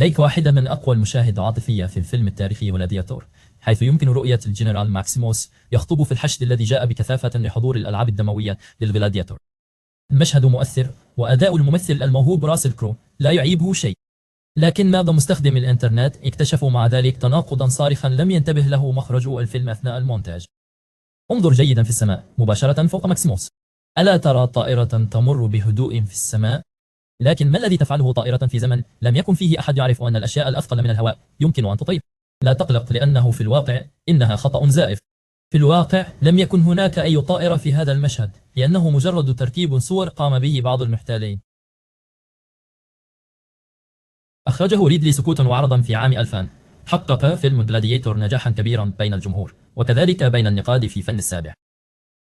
إليك واحدة من أقوى المشاهد عاطفية في الفيلم التاريخي جلاديتور، حيث يمكن رؤية الجنرال ماكسيموس يخطب في الحشد الذي جاء بكثافة لحضور الألعاب الدموية للجلاديتور. المشهد مؤثر، وأداء الممثل الموهوب راسل كرو لا يعيبه شيء. لكن بعض مستخدمي الإنترنت اكتشفوا مع ذلك تناقضا صارخا لم ينتبه له مخرج الفيلم أثناء المونتاج. انظر جيدا في السماء مباشرة فوق ماكسيموس. ألا ترى طائرة تمر بهدوء في السماء؟ لكن ما الذي تفعله طائرة في زمن لم يكن فيه أحد يعرف أن الأشياء الأثقل من الهواء يمكن أن تطير؟ لا تقلق، لأنه في الواقع إنها خطأ زائف. في الواقع لم يكن هناك أي طائرة في هذا المشهد، لأنه مجرد تركيب صور قام به بعض المحتالين. أخرجه ريدلي سكوتا وعرضا في عام 2000. حقق فيلم جلاديتور نجاحا كبيرا بين الجمهور، وكذلك بين النقاد في فن السابع.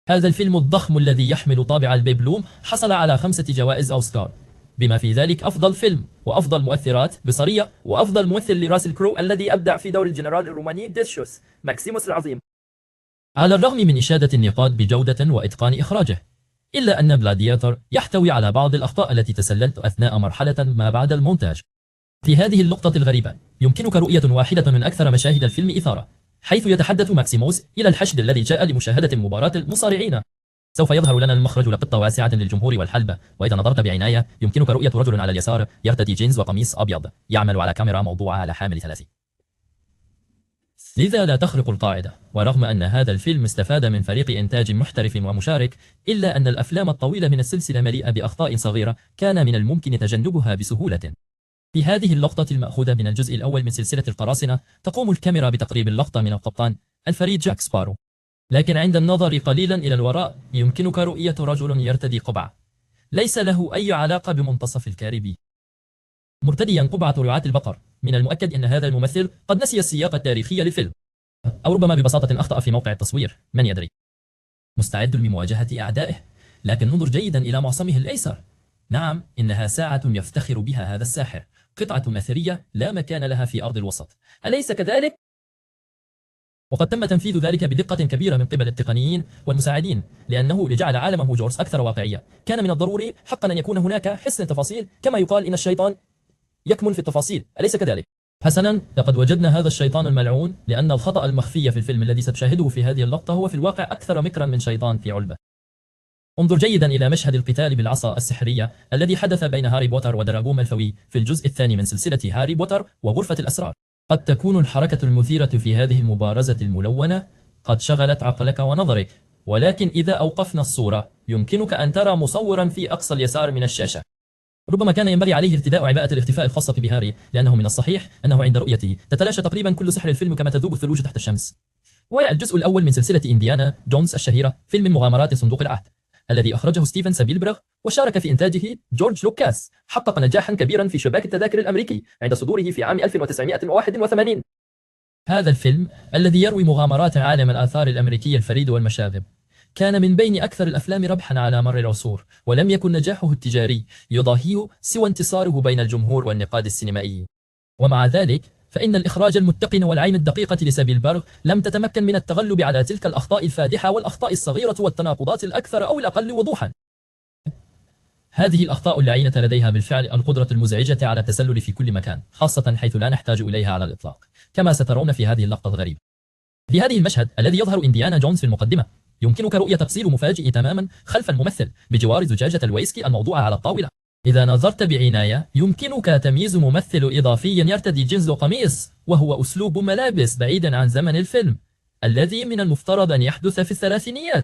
هذا الفيلم الضخم الذي يحمل طابع البيبلوم حصل على 5 جوائز أوسكار، بما في ذلك أفضل فيلم، وأفضل مؤثرات بصرية، وأفضل ممثل لراسل كرو الذي أبدع في دور الجنرال الروماني ديسيوس ماكسيموس العظيم. على الرغم من إشادة النقاد بجودة وإتقان إخراجه، إلا أن جلاديتور يحتوي على بعض الأخطاء التي تسللت أثناء مرحلة ما بعد المونتاج. في هذه اللقطة الغريبة يمكنك رؤية واحدة من أكثر مشاهد الفيلم إثارة، حيث يتحدث ماكسيموس إلى الحشد الذي جاء لمشاهدة مباراة المصارعين. سوف يظهر لنا المخرج لقطة واسعة للجمهور والحلبة، وإذا نظرت بعناية يمكنك رؤية رجل على اليسار يرتدي جينز وقميص أبيض يعمل على كاميرا موضوعة على حامل ثلاثي. لذا لا تخرق القاعدة، ورغم أن هذا الفيلم استفاد من فريق إنتاج محترف ومشارك، إلا أن الأفلام الطويلة من السلسلة مليئة بأخطاء صغيرة كان من الممكن تجنبها بسهولة. في هذه اللقطة المأخوذة من الجزء الأول من سلسلة القراصنة، تقوم الكاميرا بتقريب اللقطة من القبطان الفريد جاك سبارو، لكن عند النظر قليلا إلى الوراء يمكنك رؤية رجل يرتدي قبعة ليس له أي علاقة بمنتصف الكاريبي، مرتديا قبعة رعاة البقر. من المؤكد أن هذا الممثل قد نسي السياق التاريخي للفيلم، أو ربما ببساطة أخطأ في موقع التصوير، من يدري. مستعد لمواجهة أعدائه، لكن انظر جيدا إلى معصمه الأيسر. نعم، إنها ساعة يفتخر بها هذا الساحر، قطعة أثرية لا مكان لها في أرض الوسط، أليس كذلك؟ وقد تم تنفيذ ذلك بدقة كبيرة من قبل التقنيين والمساعدين، لأنه لجعل عالم هوجورس أكثر واقعية كان من الضروري حقا أن يكون هناك حسن تفاصيل، كما يقال إن الشيطان يكمن في التفاصيل، أليس كذلك؟ حسنا، لقد وجدنا هذا الشيطان الملعون، لأن الخطأ المخفي في الفيلم الذي ستشاهده في هذه اللقطة هو في الواقع أكثر مكرا من شيطان في علبة. انظر جيدا إلى مشهد القتال بالعصا السحرية الذي حدث بين هاري بوتر ودراغو مالفوي في الجزء الثاني من سلسلة هاري بوتر وغرفة الأسرار. قد تكون الحركة المثيرة في هذه المبارزة الملونة قد شغلت عقلك ونظرك، ولكن إذا أوقفنا الصورة يمكنك أن ترى مصورا في أقصى اليسار من الشاشة. ربما كان ينبغي عليه ارتداء عباءة الاختفاء الخاصة بهاري، لأنه من الصحيح أنه عند رؤيته تتلاشى تقريبا كل سحر الفيلم كما تذوب الثلوج تحت الشمس. والجزء الأول من سلسلة إنديانا جونز الشهيرة، فيلم مغامرات صندوق العهد الذي أخرجه ستيفن سبيلبرغ وشارك في إنتاجه جورج لوكاس، حقق نجاحا كبيرا في شباك التذاكر الأمريكي عند صدوره في عام 1981. هذا الفيلم الذي يروي مغامرات عالم الآثار الأمريكي الفريد والمشاغب كان من بين أكثر الأفلام ربحا على مر العصور، ولم يكن نجاحه التجاري يضاهيه سوى انتصاره بين الجمهور والنقاد السينمائيين. ومع ذلك فإن الإخراج المتقن والعين الدقيقة لسبيلبرغ لم تتمكن من التغلب على تلك الأخطاء الفادحة والأخطاء الصغيرة والتناقضات الأكثر أو الأقل وضوحا. هذه الأخطاء اللعينة لديها بالفعل القدرة المزعجة على التسلل في كل مكان، خاصة حيث لا نحتاج إليها على الإطلاق، كما سترون في هذه اللقطة الغريبة. في هذه المشهد الذي يظهر إنديانا جونز في المقدمة، يمكنك رؤية تفصيل مفاجئ تماما خلف الممثل بجوار زجاجة الويسكي الموضوعة على الطاولة. إذا نظرت بعناية يمكنك تمييز ممثل إضافي يرتدي جينز وقميص، وهو أسلوب ملابس بعيدا عن زمن الفيلم الذي من المفترض أن يحدث في الثلاثينيات.